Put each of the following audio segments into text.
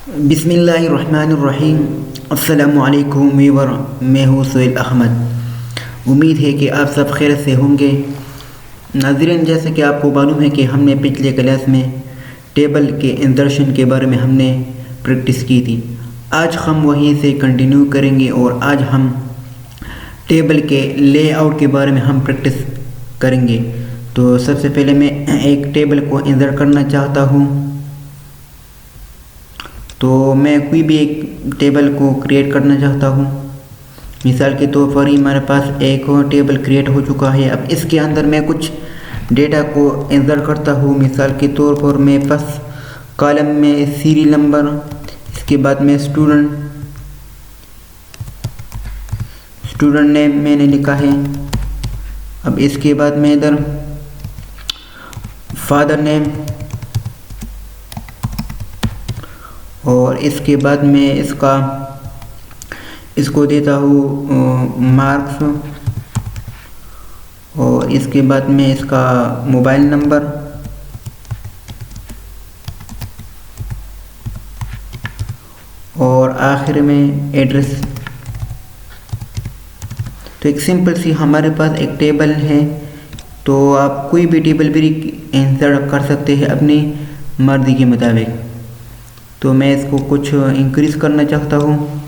बिस्मिल्लाहिर्रहमानिर्रहीम। अस्सलामुअलैकुम व्यूअर, मैं हूँ सोहेल अहमद। उम्मीद है कि आप सब खैर से होंगे। नाज़रीन, जैसे कि आपको मालूम है कि हमने पिछले क्लास में टेबल के इंसर्शन के बारे में हमने प्रैक्टिस की थी। आज हम वहीं से कंटिन्यू करेंगे और आज हम टेबल के लेआउट के बारे में हम प्रैक्टिस करेंगे। तो सबसे पहले मैं एक टेबल को इंसर्ट करना चाहता हूँ। तो मैं कोई भी एक टेबल को क्रिएट करना चाहता हूँ। मिसाल के तौर पर ही हमारे पास एक और टेबल क्रिएट हो चुका है। अब इसके अंदर मैं कुछ डेटा को इंसर्ट करता हूँ। मिसाल के तौर पर मैं बस कॉलम में सीरियल नंबर, इसके बाद में स्टूडेंट नेम मैंने लिखा है। अब इसके बाद में इधर फादर नेम और इसके बाद में इसको देता हूँ मार्क्स और इसके बाद में इसका मोबाइल नंबर और आखिर में एड्रेस। तो एक सिंपल सी हमारे पास एक टेबल है। तो आप कोई भी टेबल भी इंसर्ट कर सकते हैं अपनी मर्ज़ी के मुताबिक। तो मैं इसको कुछ इंक्रीज़ करना चाहता हूँ।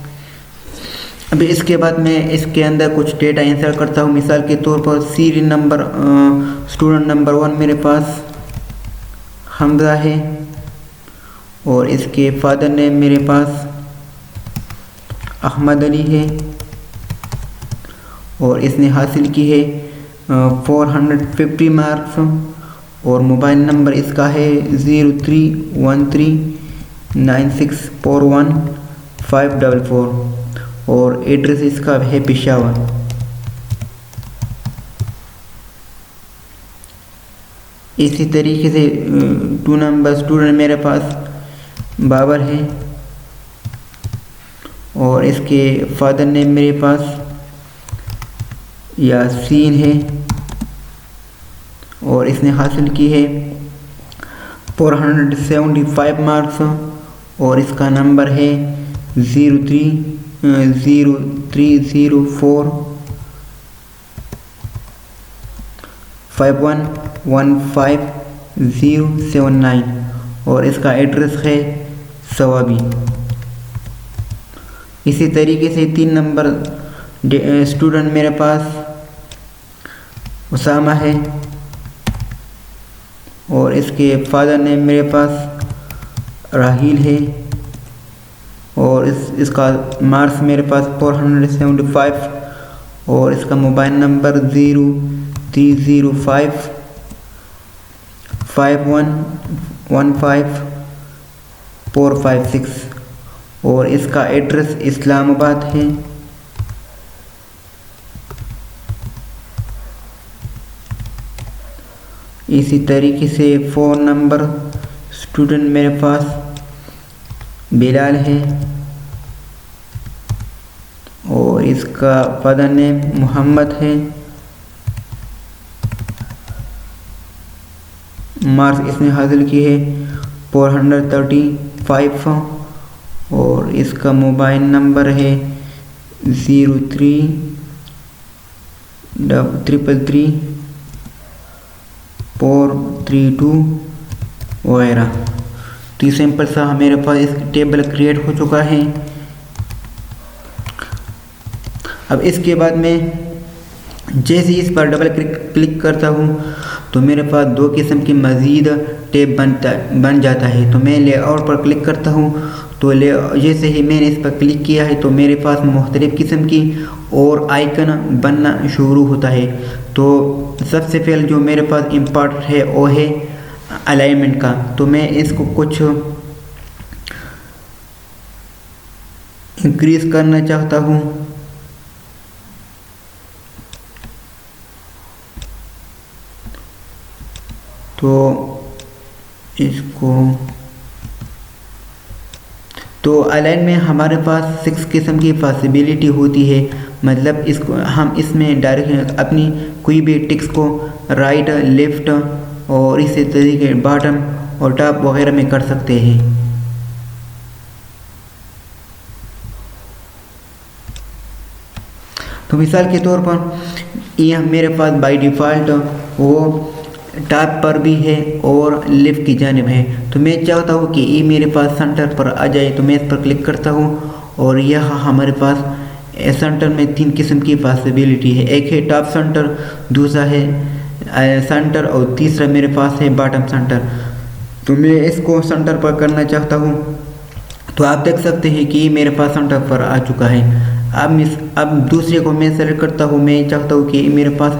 अभी इसके बाद मैं इसके अंदर कुछ डेटा इंसर्ट करता हूँ। मिसाल के तौर पर सीरियल नंबर, स्टूडेंट नंबर 1 मेरे पास हमजा है और इसके फादर नेम मेरे पास अहमद अली है और इसने हासिल की है 450 मार्क्स और मोबाइल नंबर इसका है 031396415544 और एड्रेस इसका है पेशावर। इसी तरीके से 2 नंबर स्टूडेंट मेरे पास बाबर है और इसके फादर नेम मेरे पास यासीन है और इसने हासिल की है 475 मार्क्स और इसका नंबर है 030451150079 और इसका एड्रेस है सवाबी। इसी तरीके से 3 नंबर स्टूडेंट मेरे पास उसामा है और इसके फादर नेम मेरे पास राहील है और इसका मार्क्स मेरे पास 475 और इसका मोबाइल नंबर 0305515456 और इसका एड्रेस इस्लामाबाद है। इसी तरीके से 4 नंबर स्टूडेंट मेरे पास बिलाल है और इसका फादर नेम मोहम्मद है। मार्क्स इसने हासिल की है 435 और इसका मोबाइल नंबर है 03333432 वगैरह। तो ये सिंपल सा मेरे पास इस टेबल क्रिएट हो चुका है। अब इसके बाद में जैसे इस पर डबल क्लिक करता हूँ तो मेरे पास 2 किस्म की मज़ीद टेब बन जाता है। तो मैं लेआउट पर क्लिक करता हूँ तो जैसे ही मैंने इस पर क्लिक किया है तो मेरे पास मुख्तलिफ़ किस्म की और आइकन बनना शुरू होता है। तो सबसे पहले जो मेरे पास इम्पॉर्टेंट है वो है अलाइनमेंट का। तो मैं इसको कुछ इंक्रीज़ करना चाहता हूँ। तो अलाइन में हमारे पास 6 किस्म की पॉसिबिलिटी होती है। मतलब इसको हम इसमें डायरेक्ट अपनी कोई भी टिक्स को राइट, लेफ़्ट और इसी तरीके बॉटम और टॉप वगैरह में कर सकते हैं। तो मिसाल के तौर पर ये मेरे पास बाय डिफ़ॉल्ट वो टॉप पर भी है और लेफ़्ट की जानिब है। तो मैं चाहता हूँ कि ये मेरे पास सेंटर पर आ जाए, तो मैं इस पर क्लिक करता हूँ और यह हमारे पास सेंटर में 3 किस्म की पॉसिबिलिटी है। एक है टॉप सेंटर, दूसरा है सेंटर और तीसरा मेरे पास है बॉटम सेंटर। तो मैं इसको सेंटर पर करना चाहता हूँ। तो आप देख सकते हैं कि मेरे पास सेंटर पर आ चुका है। अब दूसरे को मैं सेलेक्ट करता हूँ। मैं चाहता हूँ कि मेरे पास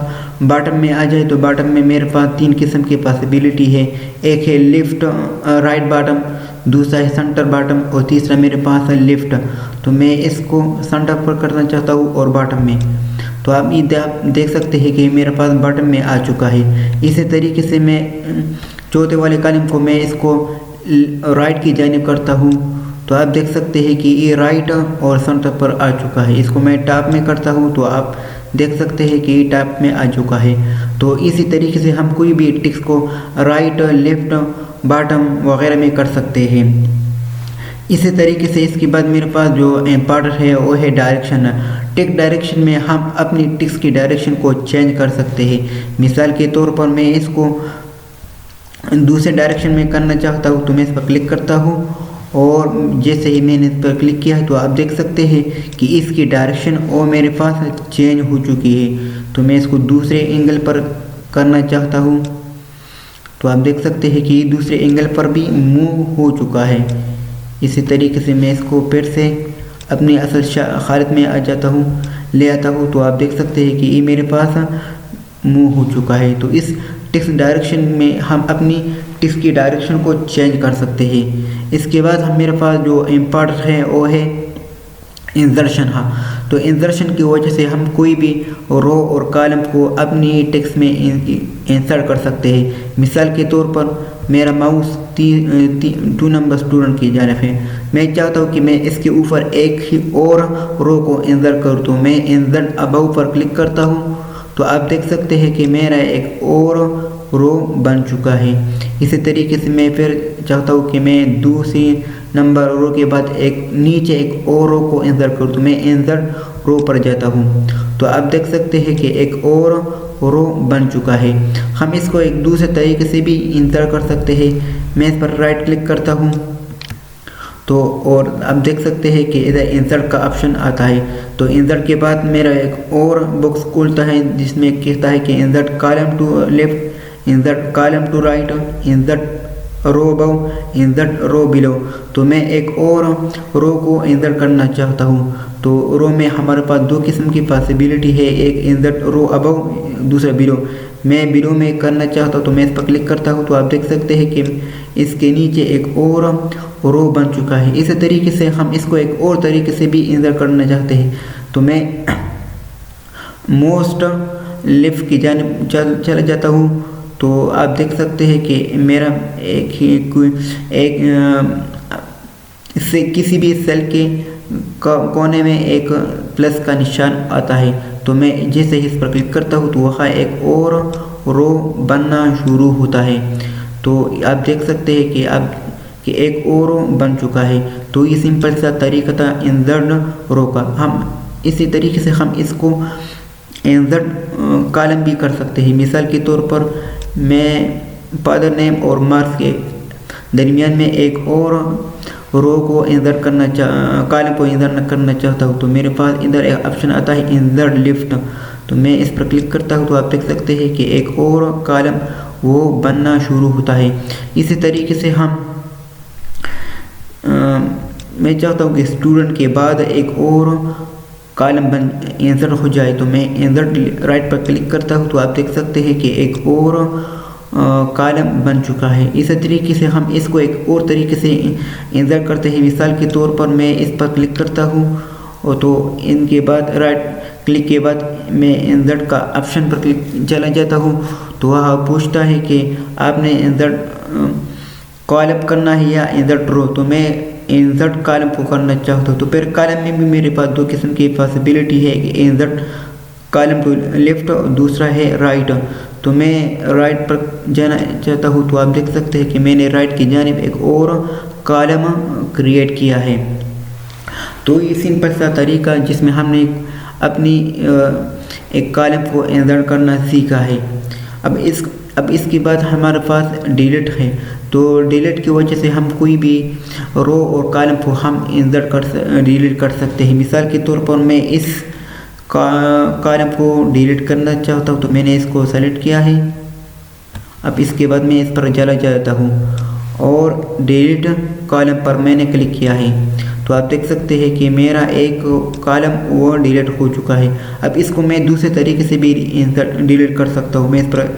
बॉटम में आ जाए। तो बॉटम में मेरे पास 3 किस्म की पॉसिबिलिटी है। एक है लेफ़्ट राइट बॉटम, दूसरा है सेंटर बॉटम और तीसरा मेरे पास है लेफ़्ट। तो मैं इसको सेंटर पर करना चाहता हूँ और बॉटम में। तो आप देख सकते हैं कि मेरे पास बॉटम में आ चुका है। इसी तरीके से मैं चौथे वाले कॉलम को मैं इसको राइट की जानिब करता हूँ। तो आप देख सकते हैं कि ये राइट और सेंटर पर आ चुका है। इसको मैं टॉप में करता हूँ तो आप देख सकते हैं कि ये टॉप में आ चुका है। तो इसी तरीके से हम कोई भी टिक्स को राइट, लेफ़्ट, बॉटम वगैरह में कर सकते हैं। इसी तरीके से इसके बाद मेरे पास जो इम्पॉर्टेंट है वो है डायरेक्शन। टिक डायरेक्शन में हम अपनी टिक्स की डायरेक्शन को चेंज कर सकते हैं। मिसाल के तौर पर मैं इसको दूसरे डायरेक्शन में करना चाहता हूँ तो मैं इस पर क्लिक करता हूँ और जैसे ही मैंने इस पर क्लिक किया तो आप देख सकते हैं कि इसकी डायरेक्शन और मेरे पास चेंज हो चुकी है। तो मैं इसको दूसरे एंगल पर करना चाहता हूँ तो आप देख सकते हैं कि दूसरे एंगल पर भी मूव हो चुका है। इसी तरीके से मैं इसको फिर से अपनी असल हालत में आ जाता हूँ, ले आता हूँ। तो आप देख सकते हैं कि ये मेरे पास मूव हो चुका है। तो इस टिक्स डायरेक्शन में हम अपनी टिक्स की डायरेक्शन को चेंज कर सकते हैं। इसके बाद हम मेरे पास जो इम्पॉर्टेंट है वो है इंसर्शन। हाँ, तो इंसर्शन की वजह से हम कोई भी रो और कॉलम को अपनी टेक्स्ट में इंसर्ट कर सकते हैं। मिसाल के तौर पर मेरा माउस 2 नंबर स्टूडेंट की जानिब है। मैं चाहता हूँ कि मैं इसके ऊपर एक ही और रो को इंसर्ट करूँ। तो मैं इंसर्ट अबव पर क्लिक करता हूँ तो आप देख सकते हैं कि मेरा एक और रो बन चुका है। इसी तरीके से मैं फिर चाहता हूँ कि मैं दूसरी नंबर रो के बाद एक नीचे एक और रो को इंसर्ट करूँ। तो मैं इंसर्ट रो पर जाता हूँ तो आप देख सकते हैं कि एक और रो बन चुका है। हम इसको एक दूसरे तरीके से भी इंसर्ट कर सकते हैं। मैं इस पर राइट क्लिक करता हूँ तो और आप देख सकते हैं कि इधर इंसर्ट का ऑप्शन आता है। तो इंसर्ट के बाद मेरा एक और बॉक्स खुलता है जिसमें कहता है कि insert column to left, insert column to right, insert row above, insert row below. तो मैं एक और रो को इंसर्ट करना चाहता हूँ। तो रो में हमारे पास 2 किस्म की पॉसिबिलिटी है, एक इंसर्ट रो अबव, दूसरा बिलो। मैं बिलो में करना चाहता हूँ तो मैं इस पर क्लिक करता हूँ तो आप देख सकते हैं कि इसके नीचे एक और रो बन चुका है। इसी तरीके से हम इसको एक और तरीके से भी इंसर्ट करना चाहते हैं। तो मैं मोस्ट लेफ्ट की जानिब चला जाता हूँ तो आप देख सकते हैं कि मेरा इससे किसी भी सेल के कोने में एक प्लस का निशान आता है। तो मैं जैसे ही इस पर क्लिक करता हूँ तो वहाँ एक और रो बनना शुरू होता है। तो आप देख सकते हैं कि एक और रो बन चुका है। तो ये सिंपल सा तरीका था इंसर्ट रो का। हम इसी तरीके से हम इसको इंसर्ट कॉलम भी कर सकते हैं। मिसाल के तौर पर मैं फादर नेम और मार्क्स के दरमियान में एक और रो को इंसर्ट करना कॉलम को इंसर्ट करना चाहता हूँ। तो मेरे पास इधर एक ऑप्शन आता है इंसर्ट लेफ्ट। तो मैं इस पर क्लिक करता हूँ तो आप देख सकते हैं कि एक और कॉलम वो बनना शुरू होता है। इसी तरीके से हम मैं चाहता हूँ कि स्टूडेंट के बाद एक और कॉलम इंसर्ट हो जाए। तो मैं इंसर्ट राइट पर क्लिक करता हूँ तो आप देख सकते हैं कि एक और कॉलम बन चुका है। इसी तरीके से हम इसको एक और तरीके से इंसर्ट करते हैं। मिसाल के तौर पर मैं इस पर क्लिक करता हूँ और तो इनके बाद राइट क्लिक के बाद मैं इंसर्ट का ऑप्शन पर क्लिक चला जाता हूँ तो वह पूछता है कि आपने इंसर्ट कॉलम करना है या इंसर्ट रो। तो मैं इंसर्ट कॉलम को करना चाहता हूँ। तो फिर कॉलम में भी मेरे पास 2 किस्म की पॉसिबिलिटी है कि इंसर्ट कॉलम टू लेफ्ट और दूसरा है राइट। तो मैं राइट पर जाना चाहता हूँ तो आप देख सकते हैं कि मैंने राइट की जानिब एक और कॉलम क्रिएट किया है। तो ये सिंपल सा तरीका जिसमें हमने अपनी एक कॉलम को इंसर्ट करना सीखा है। अब इसके बाद हमारे पास डिलीट है, तो डिलीट की वजह से हम कोई भी रो और कॉलम को हम डिलीट कर सकते हैं। मिसाल के तौर पर मैं इस कॉलम को डिलीट करना चाहता हूँ, तो मैंने इसको सेलेक्ट किया है। अब इसके बाद मैं इस पर चला जाता हूँ और डिलीट कॉलम पर मैंने क्लिक किया है, तो आप देख सकते हैं कि मेरा एक कॉलम वो डिलीट हो चुका है। अब इसको मैं दूसरे तरीके से भी डिलीट कर सकता हूँ। मैं इस पर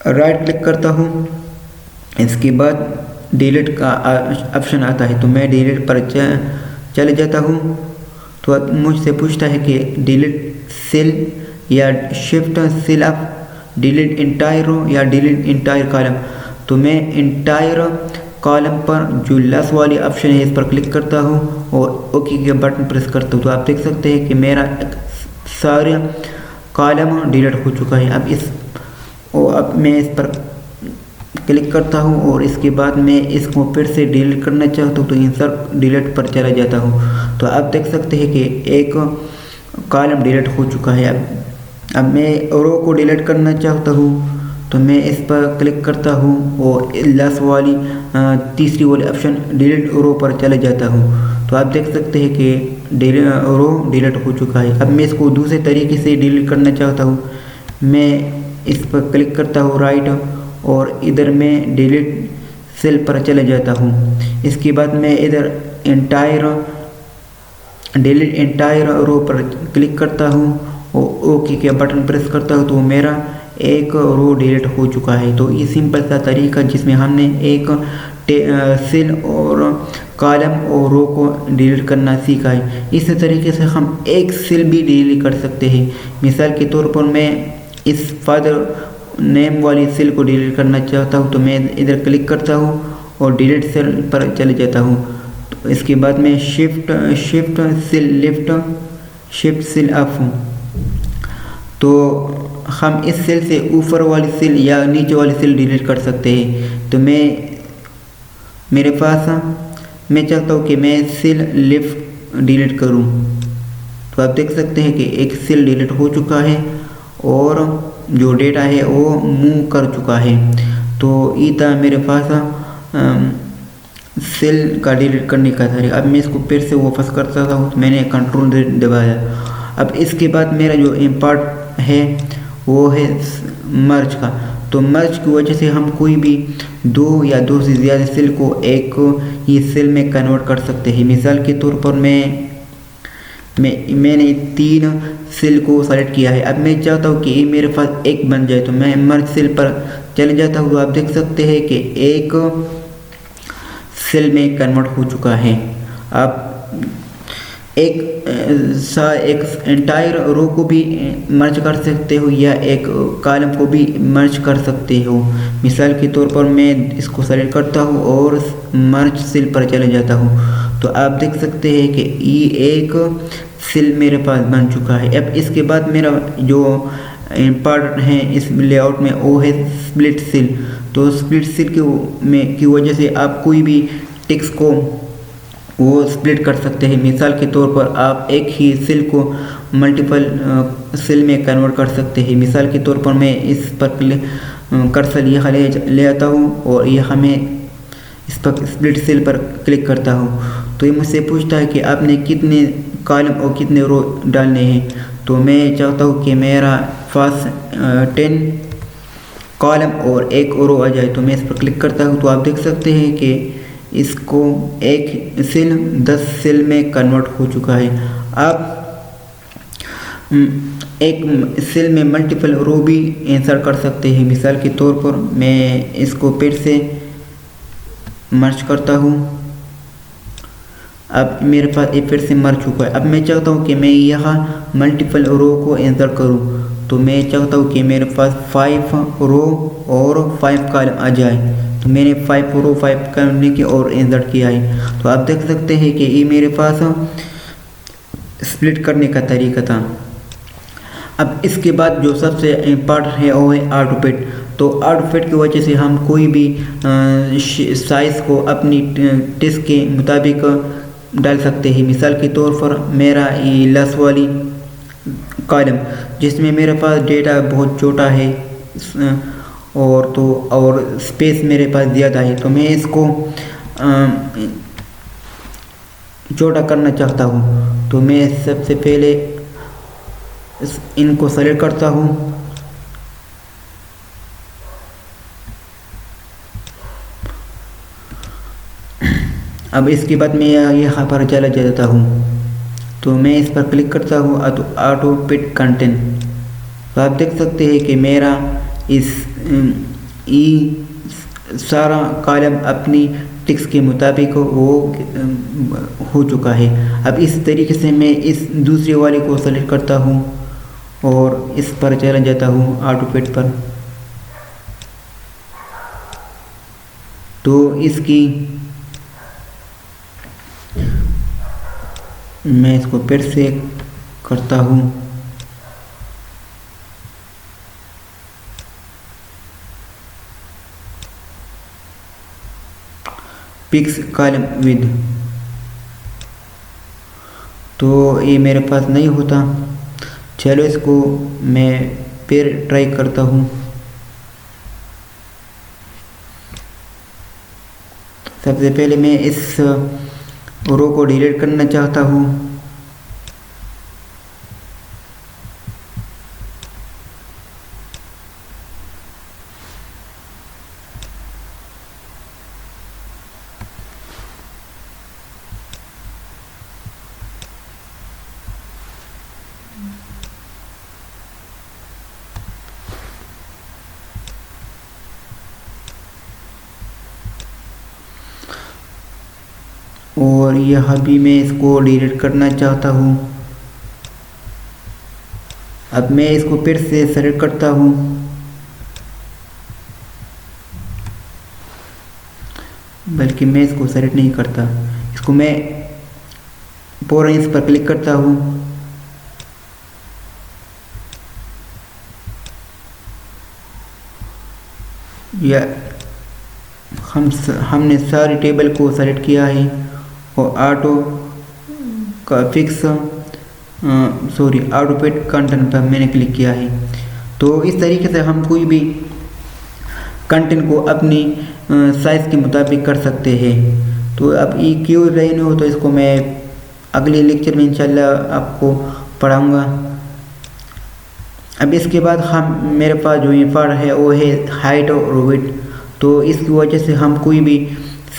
राइट क्लिक करता हूँ, इसके बाद डिलीट का ऑप्शन आता है, तो मैं डिलीट पर चले जाता हूँ। तो अब मुझसे पूछता है कि डिलीट सेल या shift cell up, delete entire row या डिलीट इंटायर कॉलम। तो मैं इंटायर कॉलम पर जो लास्ट वाली ऑप्शन है इस पर क्लिक करता हूँ और ओके के बटन प्रेस करता हूँ। तो आप देख सकते हैं कि मेरा सारे कॉलम डिलीट हो चुका है। अब मैं इस पर क्लिक करता हूँ और इसके बाद मैं इसको फिर से डिलीट करना चाहता हूँ, तो इंसर्ट डिलीट पर चला जाता हूँ। तो आप देख सकते हैं कि एक कॉलम डिलीट हो चुका है। अब मैं रो को डिलीट करना चाहता हूँ, तो मैं इस पर क्लिक करता हूँ और लास्ट वाली तीसरी वाली ऑप्शन डिलीट रो पर चले जाता हूँ। तो आप देख सकते हैं कि रो डिलीट हो चुका है। अब मैं इसको दूसरे तरीके से डिलीट करना चाहता हूँ। मैं इस पर क्लिक करता हूँ राइट और इधर मैं डिलीट सेल पर चले जाता हूँ। इसके बाद मैं इधर डिलीट एंटायर रो पर क्लिक करता हूँ और ओके के बटन प्रेस करता हूँ, तो मेरा एक रो डिलीट हो चुका है। तो ये सिंपल सा तरीका जिसमें हमने एक सेल और कॉलम और रो को डिलीट करना सीखा है। इसी तरीके से हम एक सेल भी डिलीट कर सकते हैं। मिसाल के तौर पर मैं इस फादर नेम वाली सेल को डिलीट करना चाहता हूँ, तो मैं इधर क्लिक करता हूँ और डिलीट सेल पर चले जाता हूँ। तो इसके बाद मैं shift cell left, shift cell up हूँ, तो हम इस सेल से ऊपर वाली सेल या नीचे वाली सेल डिलीट कर सकते हैं। तो मेरे पास मैं चाहता हूँ कि मैं सेल लेफ्ट डिलीट करूँ। तो आप देख सकते हैं कि एक सेल डिलीट हो चुका है और जो डेटा है वो मूव कर चुका है। तो ये था मेरे पास सेल का डिलीट करने का तरीका। अब मैं इसको फिर से वापस कर सकता हूँ, तो मैंने कंट्रोल दबाया। अब इसके बाद मेरा जो इम्पार्ट है वो है मर्ज का। तो मर्ज की वजह से हम कोई भी दो या दो से ज़्यादा सेल को एक ही सेल में कन्वर्ट कर सकते हैं। मिसाल के तौर पर मैंने 3 सेल को सेलेक्ट किया है। अब मैं चाहता हूँ कि ये मेरे पास एक बन जाए, तो मैं मर्ज सेल पर चले जाता हूँ। तो आप देख सकते हैं कि एक सेल में कन्वर्ट हो चुका है। आप एक एंटायर रो को भी मर्ज कर सकते हो या एक कॉलम को भी मर्ज कर सकते हो। मिसाल के तौर पर मैं इसको सेलेक्ट करता हूँ और मर्ज सेल पर चले जाता हूँ। तो आप देख सकते हैं कि ये एक सेल मेरे पास बन चुका है। अब इसके बाद मेरा जो इम्पॉर्टेंट है इस लेआउट में वो है स्प्लिट सेल। तो स्प्लिट सेल की वजह से आप कोई भी टेक्स्ट को वो स्प्लिट कर सकते हैं। मिसाल के तौर पर आप एक ही सेल को मल्टीपल सेल में कन्वर्ट कर सकते हैं। मिसाल के तौर पर मैं इस पर कर्सर यहाँ ले आता हूँ और यहाँ मैं इस पर स्प्लिट सेल पर क्लिक करता हूँ। तो ये मुझसे पूछता है कि आपने कितने कॉलम और कितने रो डालने हैं। तो मैं चाहता हूँ कि मेरा पास 10 कॉलम और 1 रो आ जाए। तो मैं इस पर क्लिक करता हूँ। तो आप देख सकते हैं कि इसको एक सेल 10 सेल में कन्वर्ट हो चुका है। आप एक सेल में मल्टीपल रो भी इंसर्ट कर सकते हैं। मिसाल के तौर पर मैं इसको फिर से मर्ज करता हूँ। अब मेरे पास ये फिर से मर्ज चुका है। अब मैं चाहता हूँ कि मैं यहाँ मल्टीपल रो को इंसर्ट करूँ। तो मैं चाहता हूँ कि मेरे पास 5 रो और 5 कॉलम आ जाए। तो मैंने 5 रो 5 कॉलम लेके और इंसर्ट किया है। तो आप देख सकते हैं कि ये मेरे पास स्प्लिट करने का तरीका था। अब इसके बाद जो सबसे इम्पोर्टेंट है वो है ऑटो फिट। तो ऑटो फिट की वजह से हम कोई भी साइज़ को अपनी टेस्ट के मुताबिक डाल सकते हैं। मिसाल के तौर पर मेरा ये लस वाली कॉलम जिसमें मेरे पास डेटा बहुत छोटा है और स्पेस मेरे पास ज़्यादा है, तो मैं इसको छोटा करना चाहता हूँ। तो मैं सबसे पहले इनको सेलेक्ट करता हूँ। अब इसके बाद मैं यहाँ पर चला जाता हूँ, तो मैं इस पर क्लिक करता हूँ ऑटो फिट कंटेंट। तो आप देख सकते हैं कि मेरा इस सारा कॉलम अपनी टेक्स्ट के मुताबिक वो हो चुका है। अब इस तरीके से मैं इस दूसरे वाले को सेलेक्ट करता हूँ और इस पर चला जाता हूँ ऑटो फिट पर। तो इसकी मैं इसको फिर से करता हूँ। पिक्स कॉलम विद, तो ये मेरे पास नहीं होता। चलो इसको मैं फिर ट्राई करता हूँ। सबसे पहले मैं इस रो को डिलीट करना चाहता हूँ। और यहाँ भी मैं इसको डिलीट करना चाहता हूँ। अब मैं इसको फिर से सेलेक्ट करता हूँ, बल्कि मैं इसको सेलेक्ट नहीं करता, इसको मैं पूरा इस पर क्लिक करता हूँ। या हमने सारी टेबल को सेलेक्ट किया है और ऑटो फिट कंटेंट पर मैंने क्लिक किया है। तो इस तरीके से हम कोई भी कंटेंट को अपनी साइज़ के मुताबिक कर सकते हैं। तो अब ये क्यों रही हो, तो इसको मैं अगले लेक्चर में इंशाल्लाह आपको पढ़ाऊँगा। अब इसके बाद मेरे पास जो ये पार्ट है वो है हाइट और विड्थ। तो इसकी वजह से हम कोई भी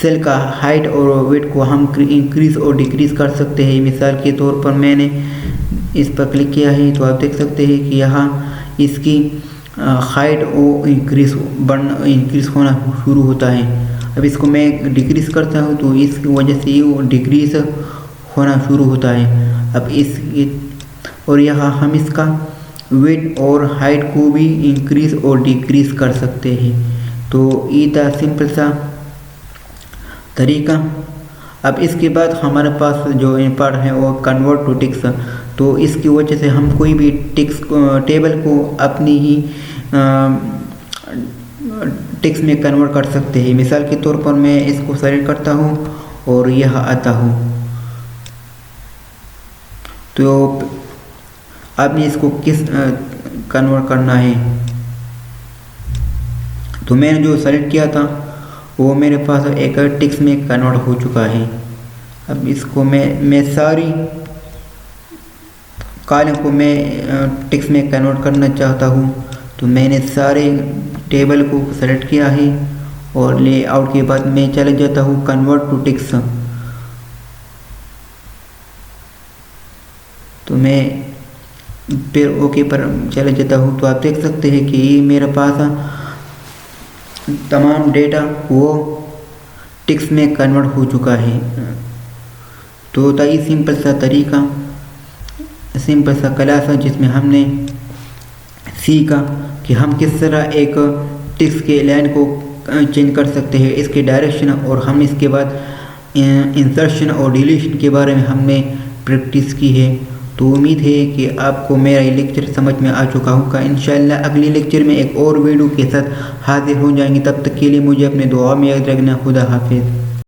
सेल का हाइट और विड्थ को हम इंक्रीज और डिक्रीज कर सकते हैं। मिसाल के तौर पर मैंने इस पर क्लिक किया है, तो आप देख सकते हैं कि यहाँ इसकी हाइट और इंक्रीज होना शुरू होता है। अब इसको मैं डिक्रीज करता हूँ, तो इसकी वजह से ये डिक्रीज होना शुरू होता है। अब और यहाँ हम इसका विड्थ और हाइट को भी इंक्रीज और डिक्रीज कर सकते हैं। तो ये था सिंपल सा तरीका। अब इसके बाद हमारे पास जो पार्ट है वो कन्वर्ट टू टेक्स्ट। तो इसकी वजह से हम कोई भी टेबल को अपनी ही टेक्स्ट में कन्वर्ट कर सकते हैं। मिसाल के तौर पर मैं इसको सेलेक्ट करता हूँ और यहाँ आता हूँ। तो आपने इसको किस कन्वर्ट करना है, तो मैंने जो सेलेक्ट किया था वो मेरे पास एक टेक्स्ट में कन्वर्ट हो चुका है। अब इसको मैं सारी कॉलम को मैं टेक्स्ट में कन्वर्ट करना चाहता हूँ। तो मैंने सारे टेबल को सेलेक्ट किया है और लेआउट के बाद मैं चले जाता हूँ कन्वर्ट टू टेक्स्ट। तो मैं फिर ओके पर चले जाता हूँ। तो आप देख सकते हैं कि ये मेरे पास तमाम डेटा वो टेक्स्ट में कन्वर्ट हो चुका है। तो ये सिंपल सा तरीका, सिंपल सा क्लास है जिसमें हमने सीखा कि हम किस तरह एक टेक्स्ट के लाइन को चेंज कर सकते हैं, इसके डायरेक्शन, और हम इसके बाद इंसर्शन और डिलीशन के बारे में हमने प्रैक्टिस की है। तो उम्मीद है कि आपको मेरा ये लेक्चर समझ में आ चुका होगा। इंशाल्लाह अगले लेक्चर में एक और वीडियो के साथ हाजिर हो जाएंगे। तब तक के लिए मुझे अपने दुआ में याद रखना। खुदा हाफिज़।